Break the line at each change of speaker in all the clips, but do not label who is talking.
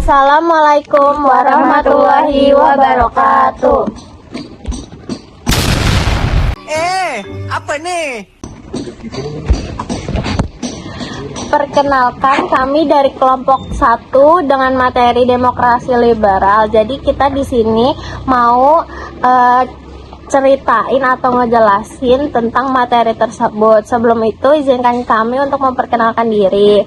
Assalamualaikum warahmatullahi wabarakatuh.
Apa nih?
Perkenalkan, kami dari kelompok 1 dengan materi demokrasi liberal. Jadi kita di sini mau ceritain atau ngejelasin tentang materi tersebut. Sebelum itu izinkan kami untuk memperkenalkan diri.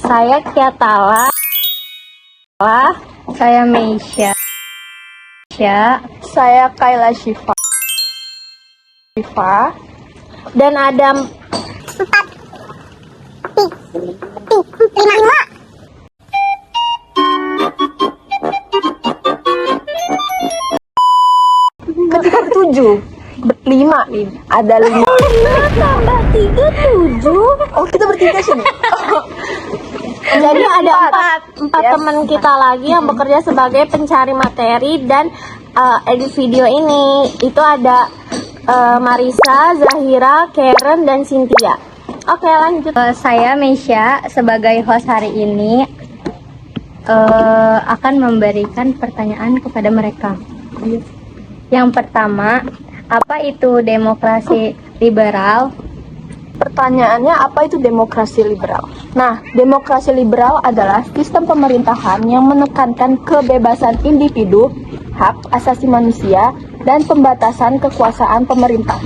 Saya Kiatala.
Saya Meisha.
Saya Kaila Syifa. Dan ada
7 5 ada 5
tambah 3 7.
Oh, kita bertiga sini.
Jadi ada empat
Yes.
teman kita lagi yang bekerja sebagai pencari materi dan edit video ini. Itu ada Marisa, Zahira, Karen, dan Cynthia. Oke, lanjut.
Saya Meisha sebagai host hari ini akan memberikan pertanyaan kepada mereka. Yang pertama, apa itu demokrasi liberal?
Pertanyaannya, apa itu demokrasi liberal? Nah, demokrasi liberal adalah sistem pemerintahan yang menekankan kebebasan individu, hak asasi manusia, dan pembatasan kekuasaan pemerintah.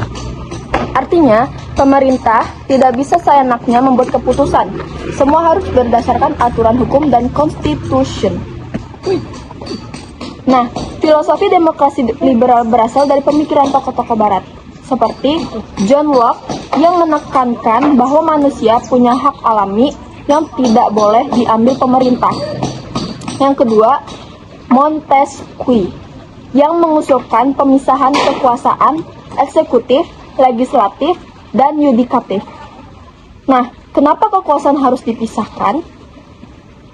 Artinya, pemerintah tidak bisa seenaknya membuat keputusan. Semua harus berdasarkan aturan hukum dan constitution. Nah, filosofi demokrasi liberal berasal dari pemikiran tokoh-tokoh barat, seperti John Locke yang menekankan bahwa manusia punya hak alami yang tidak boleh diambil pemerintah. Yang kedua, Montesquieu yang mengusulkan pemisahan kekuasaan eksekutif, legislatif, dan yudikatif. Nah, kenapa kekuasaan harus dipisahkan?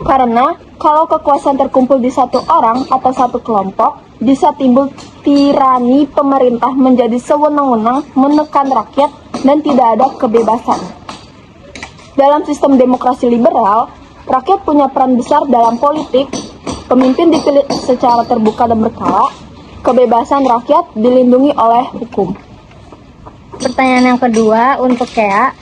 Karena kalau kekuasaan terkumpul di satu orang atau satu kelompok, bisa timbul tirani pemerintah menjadi sewenang-wenang menekan rakyat dan tidak ada kebebasan. Dalam sistem demokrasi liberal, rakyat punya peran besar dalam politik, pemimpin dipilih secara terbuka dan berkala, kebebasan rakyat dilindungi oleh hukum.
Pertanyaan yang kedua untuk Kea,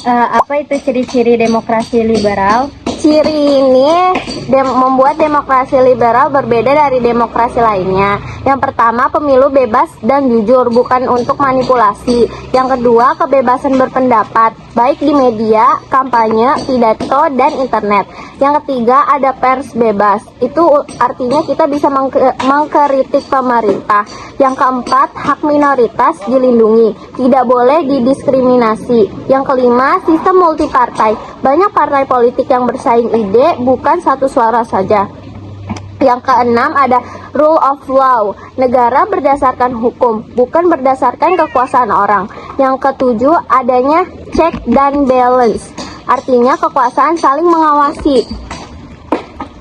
apa itu ciri-ciri demokrasi liberal?
Ciri ini membuat demokrasi liberal berbeda dari demokrasi lainnya. Yang pertama, pemilu bebas dan jujur, bukan untuk manipulasi. Yang kedua, kebebasan berpendapat, baik di media, kampanye, pidato, dan internet. Yang ketiga, ada pers bebas. Itu artinya kita bisa mengkritik pemerintah. Yang keempat, hak minoritas dilindungi, tidak boleh didiskriminasi. Yang kelima, sistem multipartai. Banyak partai politik yang bersaing ide, bukan satu suara saja. Yang keenam, ada rule of law. Negara berdasarkan hukum, bukan berdasarkan kekuasaan orang. Yang ketujuh, adanya check dan balance. Artinya kekuasaan saling mengawasi.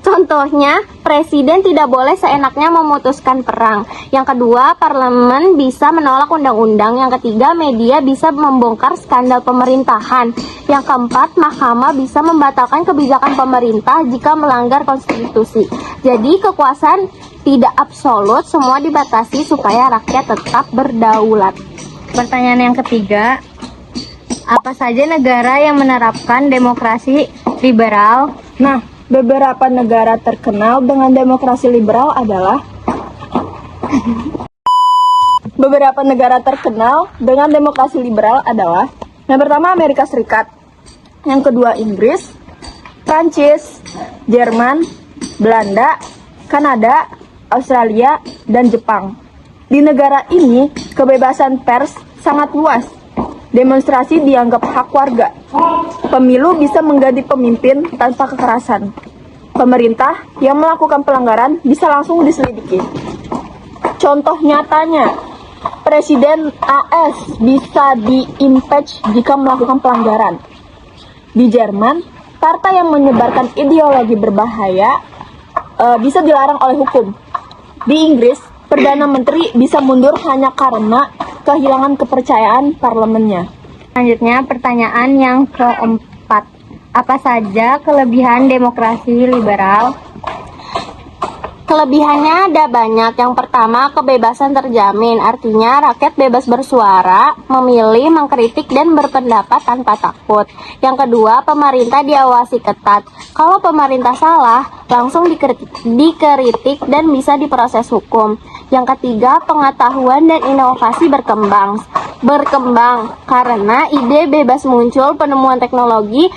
Contohnya, presiden tidak boleh seenaknya memutuskan perang. Yang kedua, parlemen bisa menolak undang-undang. Yang ketiga, media bisa membongkar skandal pemerintahan. Yang keempat, mahkamah bisa membatalkan kebijakan pemerintah jika melanggar konstitusi. Jadi, kekuasaan tidak absolut, semua dibatasi supaya rakyat tetap berdaulat.
Pertanyaan yang ketiga, apa saja negara yang menerapkan demokrasi liberal?
Nah, beberapa negara terkenal dengan demokrasi liberal adalah yang pertama Amerika Serikat, yang kedua Inggris, Prancis, Jerman, Belanda, Kanada, Australia, dan Jepang. Di negara ini, kebebasan pers sangat luas. Demonstrasi dianggap hak warga. Pemilu bisa mengganti pemimpin tanpa kekerasan. Pemerintah yang melakukan pelanggaran bisa langsung diselidiki. Contoh nyatanya, Presiden AS bisa di-impeach jika melakukan pelanggaran. Di Jerman, partai yang menyebarkan ideologi berbahaya bisa dilarang oleh hukum. Di Inggris, Perdana Menteri bisa mundur hanya karena kehilangan kepercayaan parlemennya.
Selanjutnya, pertanyaan yang keempat. Apa saja kelebihan demokrasi liberal?
Kelebihannya ada banyak. Yang pertama, kebebasan terjamin. Artinya rakyat bebas bersuara, memilih, mengkritik, dan berpendapat tanpa takut. Yang kedua, pemerintah diawasi ketat. Kalau pemerintah salah, langsung dikritik dan bisa diproses hukum. Yang ketiga, pengetahuan dan inovasi berkembang karena ide bebas muncul, penemuan teknologi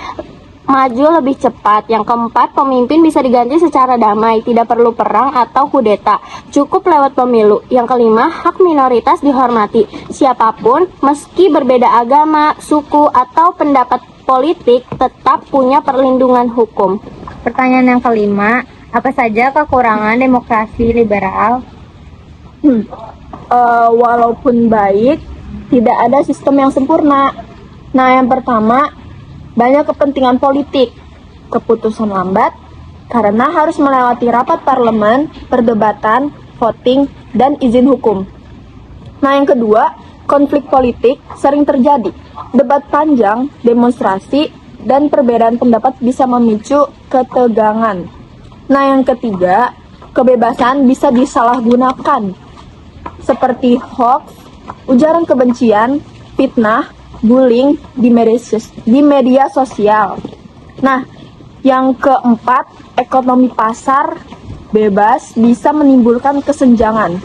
maju lebih cepat. Yang keempat, pemimpin bisa diganti secara damai, tidak perlu perang atau kudeta, cukup lewat pemilu. Yang kelima, hak minoritas dihormati. Siapapun, meski berbeda agama, suku, atau pendapat politik, tetap punya perlindungan hukum.
Pertanyaan yang kelima, apa saja kekurangan demokrasi liberal?
Walaupun baik, tidak ada sistem yang sempurna. Nah, yang pertama, banyak kepentingan politik, keputusan lambat, karena harus melewati rapat parlemen, perdebatan, voting, dan izin hukum. Nah, yang kedua, konflik politik sering terjadi. Debat panjang, demonstrasi, dan perbedaan pendapat bisa memicu ketegangan. Nah, yang ketiga, kebebasan bisa disalahgunakan, seperti hoax, ujaran kebencian, fitnah, bullying di media sosial. Nah, yang keempat, ekonomi pasar bebas bisa menimbulkan kesenjangan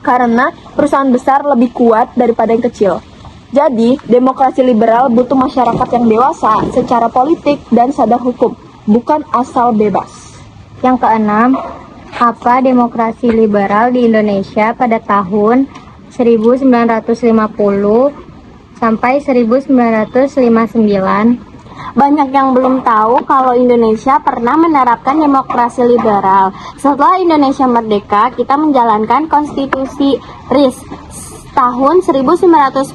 karena perusahaan besar lebih kuat daripada yang kecil. Jadi, demokrasi liberal butuh masyarakat yang dewasa secara politik dan sadar hukum, bukan asal bebas.
Yang keenam, apa demokrasi liberal di Indonesia pada tahun 1950 sampai 1959?
Banyak yang belum tahu kalau Indonesia pernah menerapkan demokrasi liberal. Setelah Indonesia merdeka, kita menjalankan konstitusi RIS tahun 1949,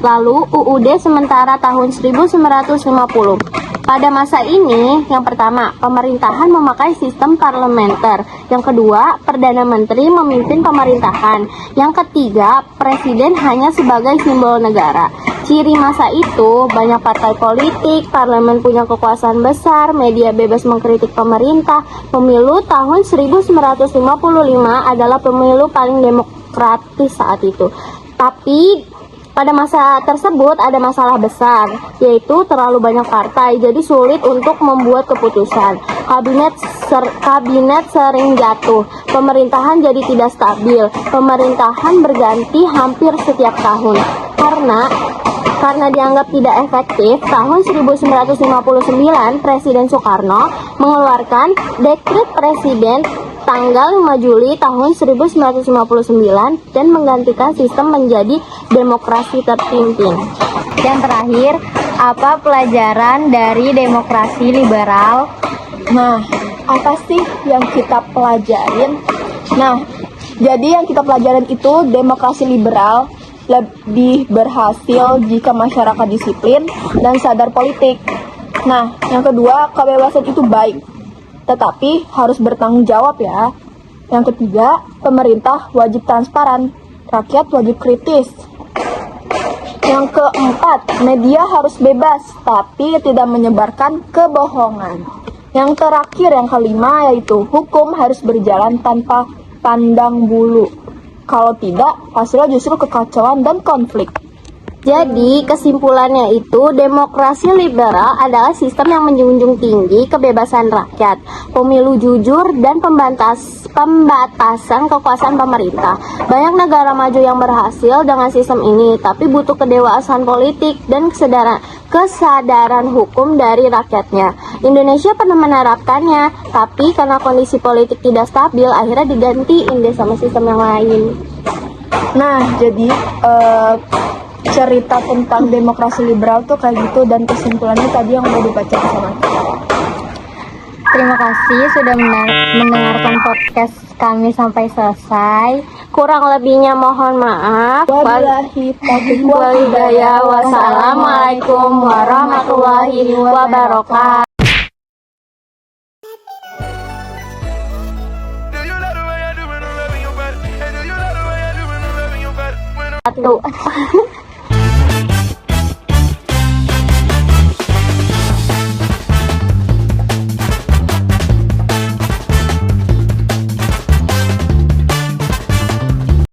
lalu UUD sementara tahun 1950. Pada masa ini, yang pertama, pemerintahan memakai sistem parlementer. Yang kedua, Perdana Menteri memimpin pemerintahan. Yang ketiga, Presiden hanya sebagai simbol negara. Ciri masa itu, banyak partai politik, parlemen punya kekuasaan besar, media bebas mengkritik pemerintah. Pemilu tahun 1955 adalah pemilu paling demokratis saat itu. Tapi pada masa tersebut ada masalah besar, yaitu terlalu banyak partai, jadi sulit untuk membuat keputusan. Kabinet sering jatuh, pemerintahan jadi tidak stabil, pemerintahan berganti hampir setiap tahun. Karena dianggap tidak efektif, tahun 1959 Presiden Soekarno mengeluarkan Dekret Presiden tanggal 5 Juli tahun 1959 dan menggantikan sistem menjadi demokrasi terpimpin.
Yang terakhir, apa pelajaran dari demokrasi liberal?
Nah, apa sih yang kita pelajarin? Nah, jadi yang kita pelajarin itu demokrasi liberal lebih berhasil jika masyarakat disiplin dan sadar politik. Nah, yang kedua, kebebasan itu baik, tetapi harus bertanggung jawab ya. Yang ketiga, pemerintah wajib transparan, rakyat wajib kritis. Yang keempat, media harus bebas, tapi tidak menyebarkan kebohongan. Yang terakhir, yang kelima, yaitu hukum harus berjalan tanpa pandang bulu. Kalau tidak, hasilnya justru kekacauan dan konflik.
Jadi, kesimpulannya itu, demokrasi liberal adalah sistem yang menjunjung tinggi kebebasan rakyat, pemilu jujur, dan pembatasan kekuasaan pemerintah. Banyak negara maju yang berhasil dengan sistem ini, tapi butuh kedewasaan politik dan kesadaran hukum dari rakyatnya. Indonesia pernah menerapkannya, tapi karena kondisi politik tidak stabil, akhirnya digantiin deh sama sistem yang lain.
Nah, jadi cerita tentang demokrasi liberal tuh kayak gitu, dan kesimpulannya tadi yang udah dibaca sama kita.
Terima kasih sudah mendengarkan podcast kami sampai selesai.
Kurang lebihnya mohon maaf.
Wabillahi taufiq
wal hidayah. Wassalamualaikum warahmatullahi wabarakatuh. Satu.